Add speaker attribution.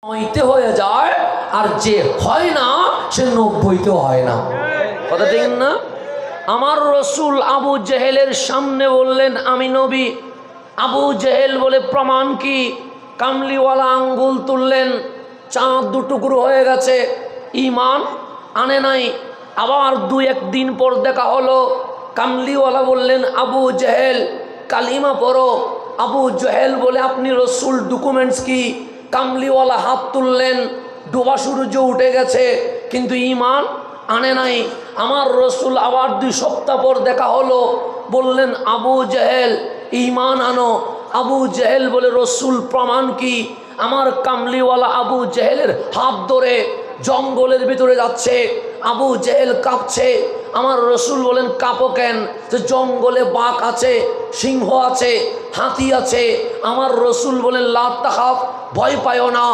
Speaker 1: নয়তে হয়ে যায়, আর যে হয় না সে 90-তে হয় না। কথা ঠিক না? আমার রসুল আবু জেহেলের সামনে বললেন আমি নবী। আবু জেহেল বলে প্রমাণ কি? কামলিওয়ালা আঙ্গুল তুললেন, চাঁদ দুটুকরো হয়ে গেছে, ঈমান আনে নাই। আবার 2-1 দিন পর দেখা হলো, কামলিওয়ালা বললেন আবু জেহেল কালিমা পড়ো। আবু জেহেল বলে আপনি রসুল, ডকুমেন্টস কি? কামলিওয়ালা হাত তুললেন, ডোবা সূর্য উঠে গেছে কিন্তু ঈমান আনে নাই। আমার রসুল আবার 2 সপ্তাহ পর দেখা হলো, বললেন আবু জেহেল ঈমান আনো। আবু জেহেল বলে রসুল প্রমাণ কি? আমার কামলিওয়ালা আবু জেহেলের হাত ধরে জঙ্গলের ভিতরে যাচ্ছে, আবু জেহেল কাঁপছে। আমার রসুল বলেন কাঁপো কেন? যে জঙ্গলে বাঘ আছে, সিংহ আছে, হাতি আছে। আমার রসুল বলেন লা তাখাফ, ভয় পায় না,